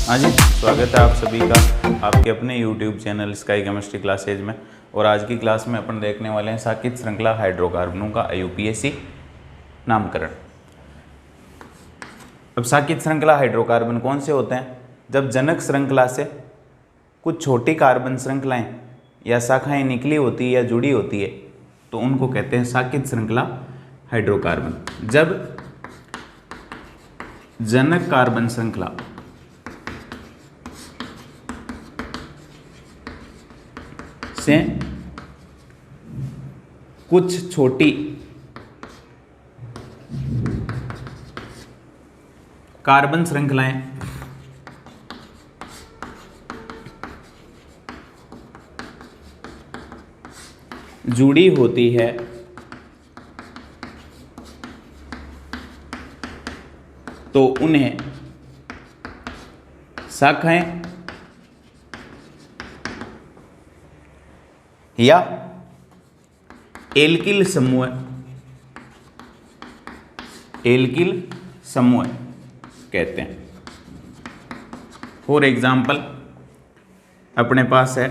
हाँ जी, स्वागत है आप सभी का आपके अपने YouTube channel sky chemistry classes में। और आज की क्लास में अपन देखने वाले हैं साकित श्रृंखला हाइड्रोकार्बनों का IUPAC नामकरण। अब साकित श्रृंखला हाइड्रोकार्बन कौन से होते हैं? जब जनक श्रृंखला से कुछ छोटी कार्बन श्रृंखलाएं या शाखाएं निकली होती है या जुड़ी होती है तो उनको कहते हैं साकित श्रृंखला हाइड्रोकार्बन। जब जनक कार्बन श्रृंखला से कुछ छोटी कार्बन श्रृंखलाएं जुड़ी होती है तो उन्हें शाखाएं या एल्किल समूह कहते हैं। फॉर एग्जाम्पल अपने पास है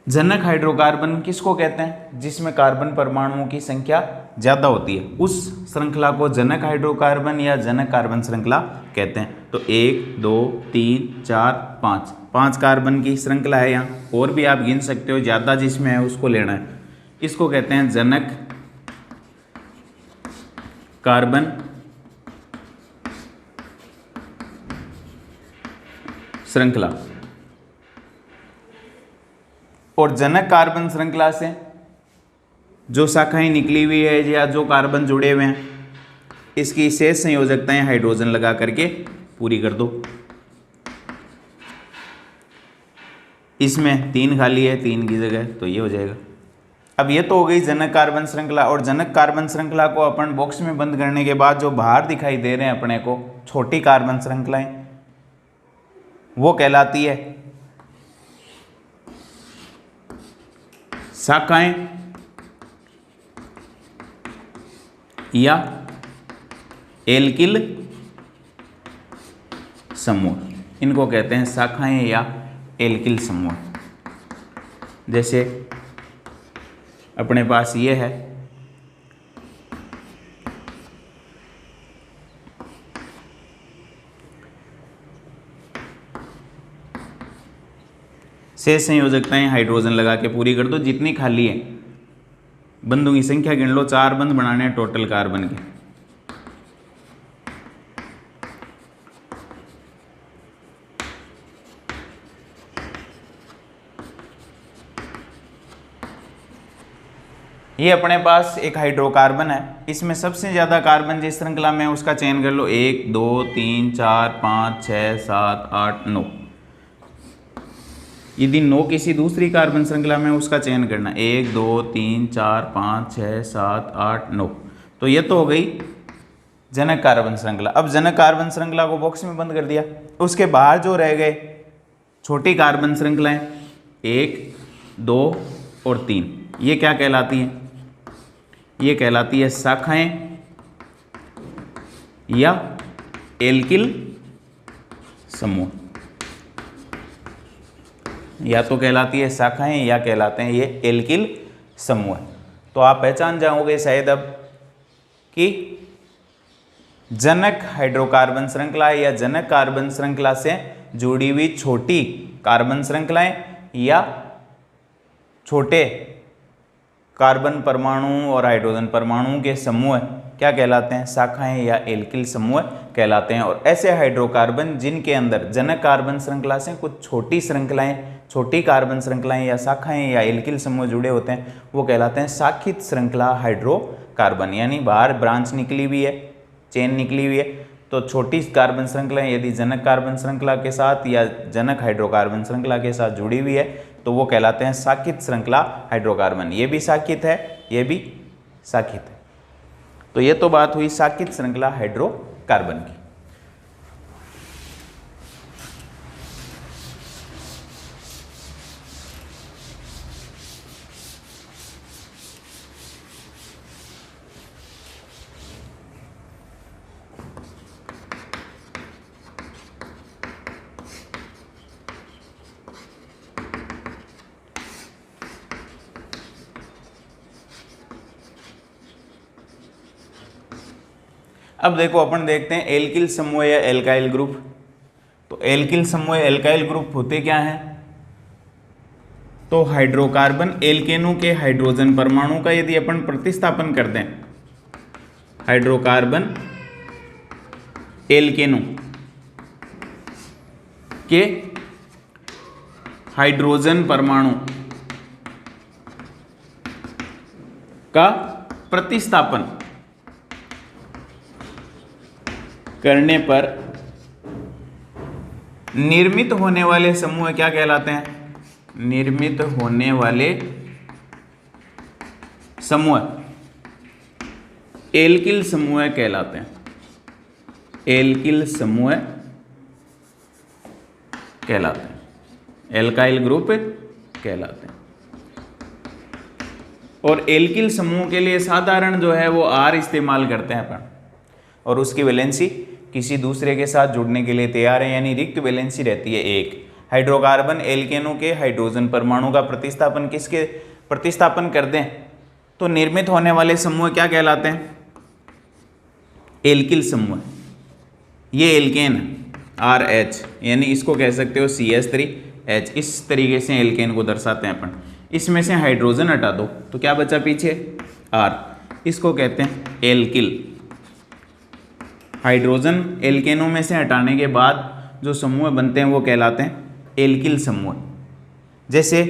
जनक हाइड्रोकार्बन किसको कहते हैं? जिसमें कार्बन परमाणुओं की संख्या ज्यादा होती है, उस श्रृंखला को जनक हाइड्रोकार्बन या जनक कार्बन श्रृंखला कहते हैं। तो 1 2 3 4 5 कार्बन की श्रृंखला है यहाँ, और भी आप गिन सकते हो, ज्यादा जिसमें है उसको लेना है। इसको कहते हैं जनक कार्बन श्रृंखला। और जनक कार्बन श्रृंखला से जो शाखाएं निकली हुई है या जो कार्बन जुड़े हुए हैं, इसकी शेष संयोजकताएं हाइड्रोजन लगा करके पूरी कर दो। इसमें 3 खाली है 3 की जगह, तो ये हो जाएगा। अब ये तो हो गई जनक कार्बन श्रृंखला। और जनक कार्बन श्रृंखला को अपन बॉक्स में बंद करने के बाद जो बाहर दिखाई दे रहे हैं अपने को छोटी कार्बन श्रृंखलाएं, वो कहलाती है शाखाएं या एल्किल समूह। इनको कहते हैं शाखाएं या एल्किल समूह। जैसे अपने पास ये है शेष संयोजकताएं हाइड्रोजन लगा के पूरी कर दो। जितनी खाली है बंदों की संख्या गिन लो, 4 बंद बनाने हैं टोटल कार्बन के। ये अपने पास एक हाइड्रोकार्बन है, इसमें सबसे ज्यादा कार्बन जिस श्रृंखला में उसका चयन कर लो। 1 2 3 4 5 6 7 8 9। यदि 9 किसी दूसरी कार्बन श्रृंखला में उसका चयन करना, 1 2 3 4 5 6 7 8 9। तो ये तो हो गई जनक कार्बन श्रृंखला। अब जनक कार्बन श्रृंखला को बॉक्स में बंद कर दिया। उसके बाहर जो रह गए छोटी कार्बन श्रृंखलाएं 1 2 और 3, ये क्या कहलाती हैं? ये कहलाती है शाखाएं या एल्किल समूह। या तो कहलाती है शाखाएं या कहलाते हैं ये एल्किल समूह। तो आप पहचान जाओगे शायद अब कि जनक हाइड्रोकार्बन श्रृंखला या जनक कार्बन श्रृंखला से जुड़ी हुई छोटी कार्बन श्रृंखलाएं या छोटे कार्बन परमाणु और हाइड्रोजन परमाणुओं के समूह क्या कहलाते हैं? शाखाएं या एल्किल समूह कहलाते हैं। और ऐसे हाइड्रोकार्बन जिनके अंदर जनक कार्बन श्रृंखला से कुछ छोटी कार्बन श्रृंखलाएं या शाखाएं या एल्किल समूह जुड़े होते हैं, वो कहलाते हैं साकित श्रृंखला हाइड्रोकार्बन। यानी बाहर ब्रांच निकली हुई है, चेन निकली हुई है, तो छोटी कार्बन श्रृंखलाएं यदि जनक कार्बन श्रृंखला के साथ या जनक हाइड्रोकार्बन श्रृंखला के साथ जुड़ी हुई है तो वो कहलाते हैं साकित श्रृंखला हाइड्रोकार्बन। ये भी साकित है, ये भी साकित है। तो ये तो बात हुई साकित श्रृंखला हाइड्रोकार्बन की। अब देखो अपन देखते हैं एल्किल समूह या एल्काइल ग्रुप। तो एल्किल समूह एल्काइल ग्रुप होते क्या हैं? तो हाइड्रोकार्बन एल्केनो के हाइड्रोजन परमाणु का यदि अपन प्रतिस्थापन कर दें, हाइड्रोकार्बन एल्केनो के हाइड्रोजन परमाणु का प्रतिस्थापन करने पर निर्मित होने वाले समूह क्या कहलाते हैं? निर्मित होने वाले समूह एल्किल समूह कहलाते हैं। एल्किल समूह कहलाते हैं, एल्काइल ग्रुप कहलाते हैं। और एल्किल समूह के लिए साधारण जो है वो R इस्तेमाल करते हैं अपन, और उसकी वैलेंसी किसी दूसरे के साथ जुड़ने के लिए तैयार है, यानी रिक्त वैलेंसी रहती है 1। हाइड्रोकार्बन एल्केनो के हाइड्रोजन परमाणु का प्रतिस्थापन किसके प्रतिस्थापन कर दें तो निर्मित होने वाले समूह क्या कहलाते हैं? एल्किल समूह। ये एल्केन RH, यानी इसको कह सकते हो CH3H। इस तरीके से एल्केन को दर्शाते हैं अपन। इसमें से हाइड्रोजन हटा दो तो क्या बचा पीछे? R। इसको कहते हैं एल्किल। हाइड्रोजन एल्केनों में से हटाने के बाद जो समूह बनते हैं वो कहलाते हैं एल्किल समूह। जैसे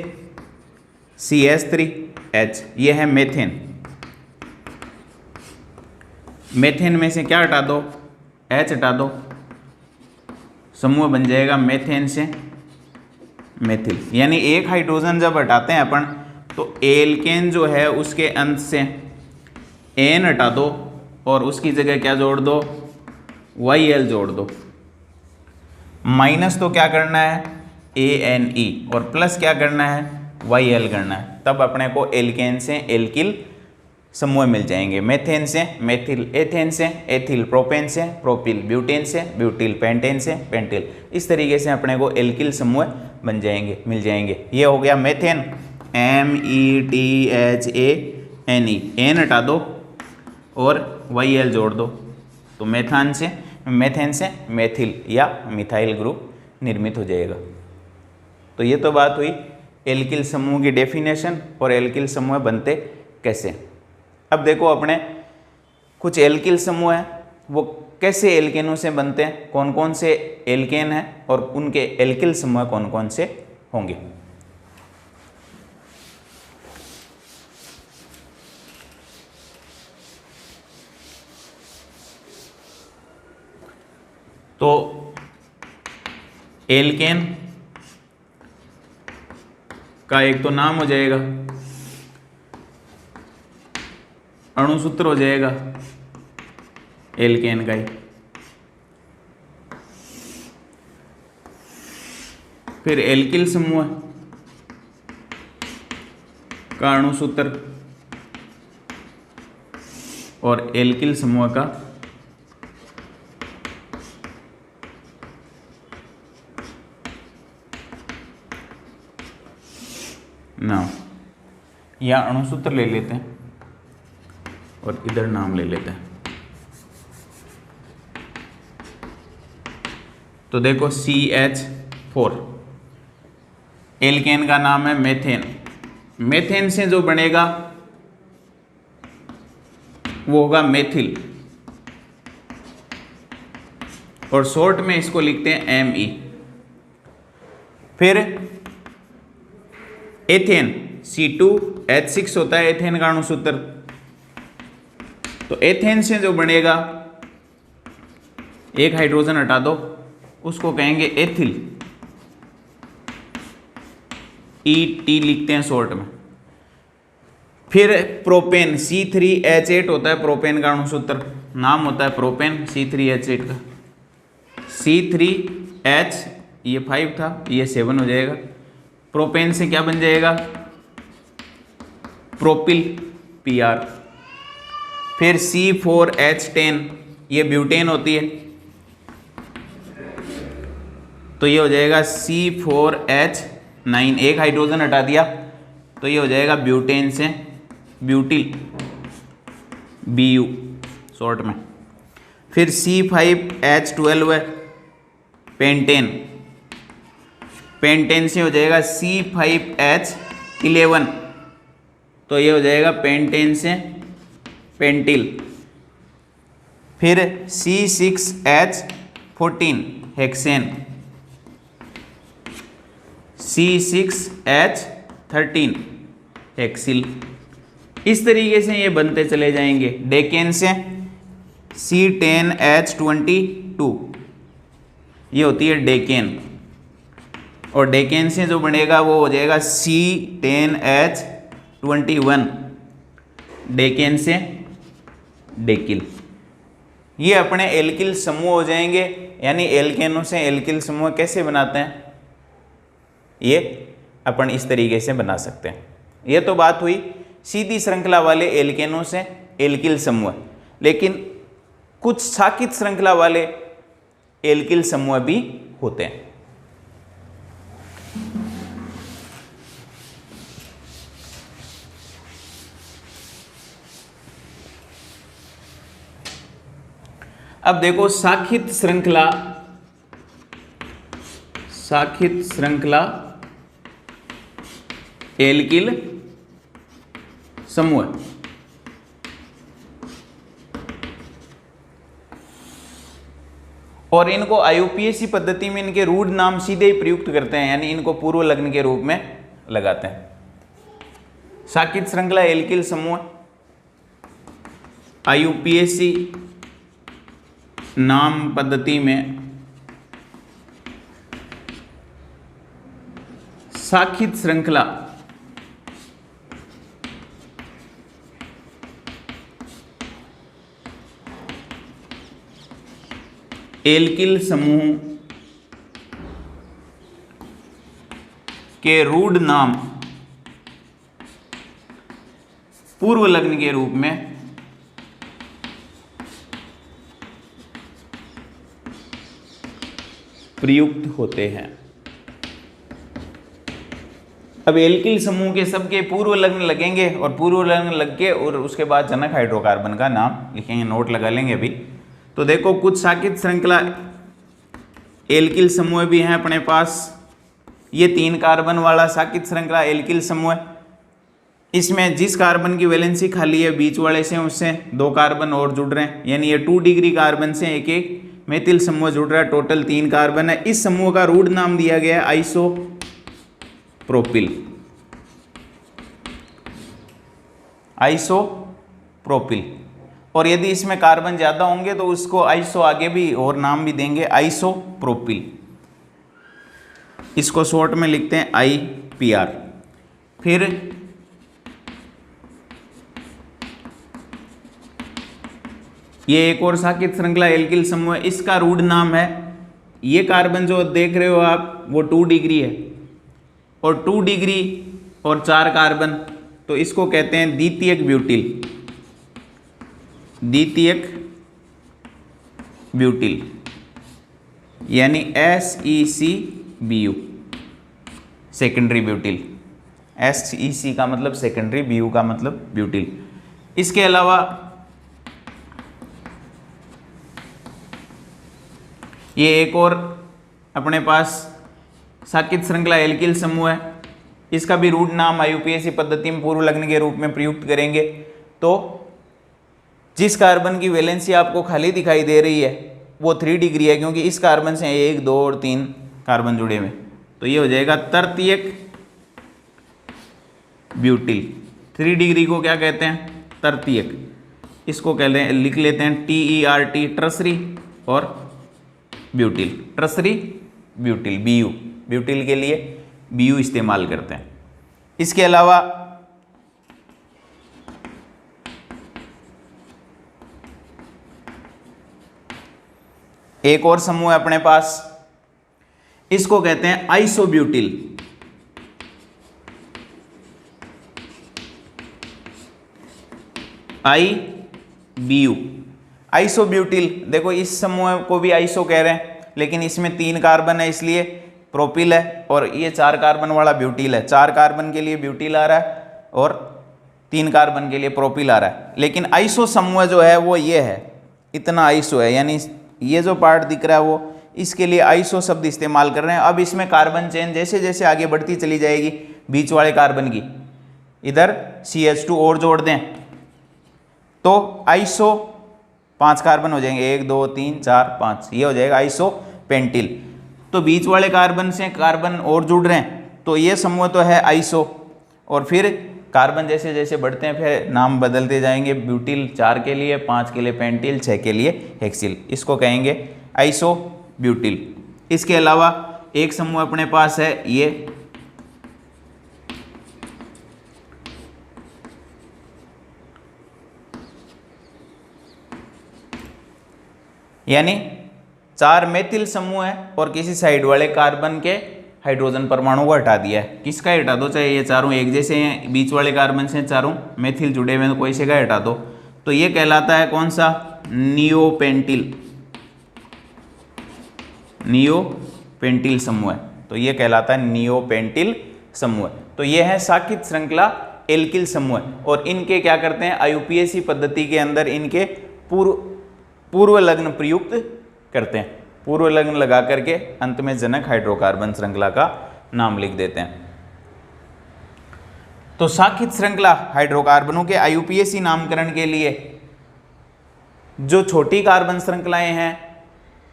CH3H, ये है मेथेन। मेथेन में से क्या हटा दो? H हटा दो, समूह बन जाएगा मेथेन से मेथिल। यानी एक हाइड्रोजन जब हटाते हैं अपन तो एल्केन जो है उसके अंत से N हटा दो और उसकी जगह क्या जोड़ दो? YL जोड़ दो। माइनस तो क्या करना है? ANE, और प्लस क्या करना है? YL करना है। तब अपने को एल्केन से एल्किल समूह मिल जाएंगे। मेथेन से मेथिल, एथेन से एथिल, प्रोपेन से प्रोपिल, ब्यूटेन से ब्यूटिल, पेंटेन से पेंटिल। इस तरीके से अपने को एल्किल समूह बन जाएंगे, मिल जाएंगे। ये हो गया मेथेन, METHANE। N हटा दो और YL जोड़ दो तो मेथेन से मेथिल या मिथाइल ग्रुप निर्मित हो जाएगा। तो ये तो बात हुई एल्किल समूह की डेफिनेशन और एल्किल समूह बनते कैसे। अब देखो अपने कुछ एल्किल समूह हैं वो कैसे एल्केनों से बनते हैं, कौन कौन से एल्केन हैं और उनके एल्किल समूह कौन कौन से होंगे। तो एल्केन का एक तो नाम हो जाएगा, अणुसूत्र हो जाएगा एल्केन का ही। फिर एल्किल समूह का अणुसूत्र और एल्किल समूह का नाम, या अणुसूत्र ले लेते हैं और इधर नाम ले लेते हैं। तो देखो CH4 एल्केन का नाम है मेथेन। मेथेन से जो बनेगा वो होगा मेथिल, और शॉर्ट में इसको लिखते हैं ME। फिर एथेन C2H6 होता है एथेन का अणुसूत्र। तो एथेन से जो बनेगा, एक हाइड्रोजन हटा दो, उसको कहेंगे एथिल, ET लिखते हैं शॉर्ट में। फिर प्रोपेन C3H8 होता है प्रोपेन का अणुसूत्र, नाम होता है प्रोपेन C3H8 का। C3H ये 5 था, ये 7 हो जाएगा। प्रोपेन से क्या बन जाएगा? Propyl PR। फिर C4H10 ये ब्यूटेन होती है, तो ये हो जाएगा C4H9। एक हाइड्रोजन हटा दिया तो ये हो जाएगा ब्यूटेन से ब्यूटिल, BU शॉर्ट में। फिर C5H12 है पेंटेन, पेंटेन से हो जाएगा C5H11, तो ये हो जाएगा पेंटेन से पेंटिल। फिर C6H14 हेक्सेन, C6H13 हेक्सिल। इस तरीके से ये बनते चले जाएंगे। डेकेन से C10H22, ये होती है डेकेन, और डेकेन से जो बनेगा वो हो जाएगा C10H21, डेकेन से डेकिल। ये अपने एल्किल समूह हो जाएंगे। यानी एल्केनों से एल्किल समूह कैसे बनाते हैं, ये अपन इस तरीके से बना सकते हैं। ये तो बात हुई सीधी श्रृंखला वाले एल्केनों से एल्किल समूह, लेकिन कुछ शाखित श्रृंखला वाले एल्किल समूह भी होते हैं। अब देखो शाखित श्रृंखला एल्किल समूह। और इनको IUPAC पद्धति में इनके रूढ़ नाम सीधे ही प्रयुक्त करते हैं, यानी इनको पूर्व लग्न के रूप में लगाते हैं। शाखित श्रृंखला एल्किल समूह IUPAC नाम पद्धति में शाखित श्रृंखला एल्किल समूह के रूढ़ नाम पूर्व लग्न के रूप में प्रयुक्त होते हैं। अब एल्किल समूह के सबके पूर्व लग्न लगेंगे, और पूर्व लग्न लग के और उसके बाद जनक हाइड्रोकार्बन का नाम लिखेंगे, नोट लगा लेंगे अभी। तो देखो कुछ शाखित श्रृंखला एल्किल समूह भी हैं अपने पास। ये 3 कार्बन वाला शाखित श्रृंखला एल्किल समूह है। इसमें जिस कार्बन की वैलेंसी खाली है बीच वाले से, उससे 2 कार्बन और जुड़ रहे हैं, यानी ये 2 डिग्री कार्बन से एक एक मेथिल समूह जुड़ रहा है। टोटल 3 कार्बन है। इस समूह का रूढ़ नाम दिया गया है आइसोप्रोपिल। आइसोप्रोपिल। और यदि इसमें कार्बन ज्यादा होंगे तो उसको आइसो आगे भी और नाम भी देंगे, आइसोप्रोपिल। इसको शॉर्ट में लिखते हैं IPR। फिर ये एक और शाखित श्रृंखला एल्किल समूह है, इसका रूढ़ नाम है, ये कार्बन जो देख रहे हो आप वो 2 डिग्री है, और 2 डिग्री और 4 कार्बन, तो इसको कहते हैं द्वितीयक ब्यूटिल। द्वितीयक ब्यूटिल यानी SECBU, सेकेंडरी ब्यूटिल। SEC का मतलब सेकेंडरी, BU का मतलब ब्यूटिल। इसके अलावा ये एक और अपने पास शाखित श्रृंखला एल्किल समूह है, इसका भी रूढ़ नाम IUPAC पद्धति में पूर्व लग्न के रूप में प्रयुक्त करेंगे। तो जिस कार्बन की वैलेंसी आपको खाली दिखाई दे रही है वो 3 डिग्री है, क्योंकि इस कार्बन से 1, 2 और 3 कार्बन जुड़े हुए, तो ये हो जाएगा तृतीयक ब्यूटिल। 3 डिग्री को क्या कहते हैं, तृतीयक। इसको कहते हैं, लिख लेते हैं TERT, ट्रसरी, और butyl, tertiary butyl, BU। Butyl के लिए BU इस्तेमाल करते हैं। इसके अलावा एक और समूह है अपने पास, इसको कहते हैं आइसोब्यूटिल। IBU, isobutyl. देखो इस समूह को भी आइसो कह रहे हैं, लेकिन इसमें 3 कार्बन है इसलिए प्रोपिल है, और ये 4 कार्बन वाला ब्यूटिल है। 4 कार्बन के लिए ब्यूटिल आ रहा है और 3 कार्बन के लिए प्रोपिल आ रहा है। लेकिन आइसो समूह जो है वो ये है, इतना आइसो है, यानी ये जो पार्ट दिख रहा है वो, इसके लिए आइसो शब्द इस्तेमाल कर रहे हैं। अब इसमें कार्बन चेन जैसे जैसे आगे बढ़ती चली जाएगी बीच वाले कार्बन की, इधर CH2 और जोड़ दें तो आइसो 5 कार्बन हो जाएंगे, 1 2 3 4 5, ये हो जाएगा आइसो पेंटिल। तो बीच वाले कार्बन से कार्बन और जुड़ रहे हैं तो ये समूह तो है आइसो, और फिर कार्बन जैसे जैसे बढ़ते हैं फिर नाम बदलते जाएंगे, ब्यूटिल 4 के लिए, 5 के लिए पेंटिल, 6 के लिए हेक्सिल, इसको कहेंगे आइसो ब्यूटिल। इसके अलावा एक समूह अपने पास है ये यानी 4 मेथिल समूह है और किसी साइड वाले कार्बन के हाइड्रोजन परमाणु को हटा दिया है। किसका हटा दो, चाहे ये चारों एक जैसे हैं, बीच वाले कार्बन से चारों मेथिल जुड़े हुए हैं तो कोई से का हटा दो, तो ये कहलाता है कौन सा, नियोपेंटिल। नियोपेंटिल समूह है, तो ये कहलाता है नियोपेंटिल समूह। तो ये है शाखित श्रृंखला एल्किल समूह, और इनके क्या करते हैं, IUPAC पद्धति के अंदर इनके पूर्व लग्न प्रयुक्त करते हैं, पूर्व लग्न लगा करके अंत में जनक हाइड्रोकार्बन श्रृंखला का नाम लिख देते हैं। तो शाखित श्रृंखला हाइड्रोकार्बनों के IUPAC नामकरण के लिए जो छोटी कार्बन श्रृंखलाएं हैं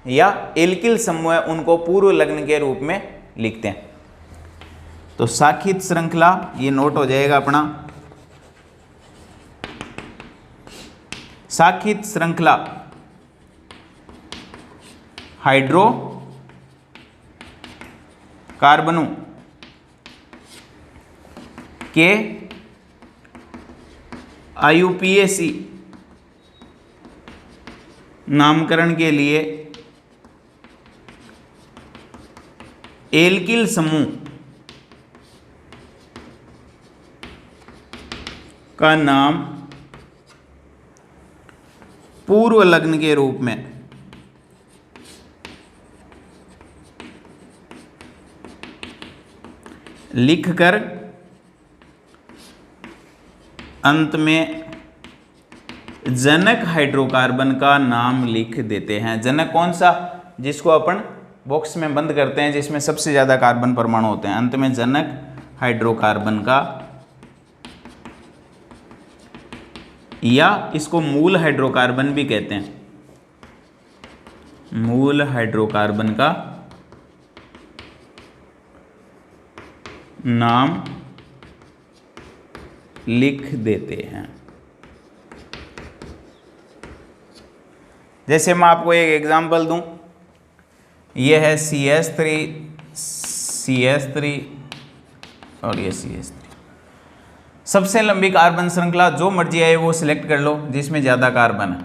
या एल्किल समूह है उनको पूर्व लग्न के रूप में लिखते हैं। तो शाखित श्रृंखला, ये नोट हो जाएगा अपना, शाखित श्रृंखला हाइड्रो कार्बनों के IUPAC नामकरण के लिए एल्किल समूह का नाम पूर्व लग्न के रूप में लिखकर अंत में जनक हाइड्रोकार्बन का नाम लिख देते हैं। जनक कौन सा, जिसको अपन बॉक्स में बंद करते हैं, जिसमें सबसे ज़्यादा कार्बन परमाणु होते हैं, अंत में जनक हाइड्रोकार्बन का, या इसको मूल हाइड्रोकार्बन भी कहते हैं, मूल हाइड्रोकार्बन का नाम लिख देते हैं। जैसे मैं आपको एक एग्जांपल दूं, यह है CH3 और ये CH3। सबसे लंबी कार्बन श्रृंखला जो मर्जी आए वो सिलेक्ट कर लो जिसमें ज़्यादा कार्बन है।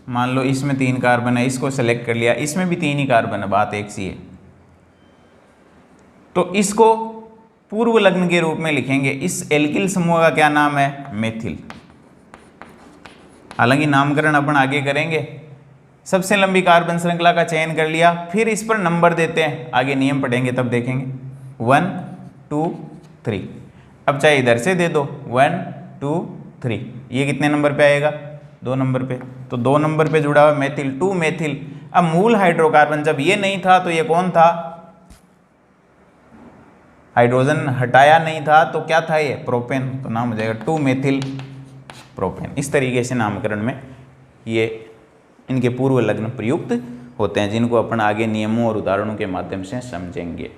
मान लो इसमें 3 कार्बन है, इसको सेलेक्ट कर लिया, इसमें भी 3 ही कार्बन है, बात एक सी है। तो इसको पूर्व लग्न के रूप में लिखेंगे। इस एल्किल समूह का क्या नाम है, मेथिल। हालांकि नामकरण अपन आगे करेंगे। सबसे लंबी कार्बन श्रृंखला का चयन कर लिया, फिर इस पर नंबर देते हैं, आगे नियम पढ़ेंगे तब देखेंगे। 1 2 3, अब चाहे इधर से दे दो 1 2 3, ये कितने नंबर पे आएगा, 2 नंबर पे। तो 2 नंबर पे जुड़ा हुआ मेथिल, 2 मेथिल। अब मूल हाइड्रोकार्बन जब ये नहीं था तो ये कौन था, हाइड्रोजन हटाया नहीं था तो क्या था ये, प्रोपेन। तो नाम हो जाएगा 2 मेथिल प्रोपेन। इस तरीके से नामकरण में ये इनके पूर्व लग्न प्रयुक्त होते हैं, जिनको अपन आगे नियमों और उदाहरणों के माध्यम से समझेंगे।